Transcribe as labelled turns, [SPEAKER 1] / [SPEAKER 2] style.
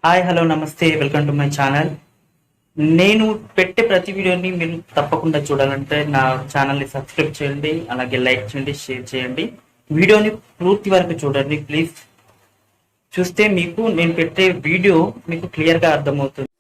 [SPEAKER 1] Hi hello నమస్తే welcome to my channel. నేను పెట్టే ప్రతి వీడియోని మీరు తప్పకుండా చూడాలంటే నా ఛానల్ని సబ్స్క్రైబ్ చేయండి, అలాగే లైక్ చేయండి, షేర్ చేయండి. వీడియోని పూర్తి వరకు చూడండి ప్లీజ్. చూస్తే మీకు నేను పెట్టే వీడియో మీకు క్లియర్గా అర్థమవుతుంది.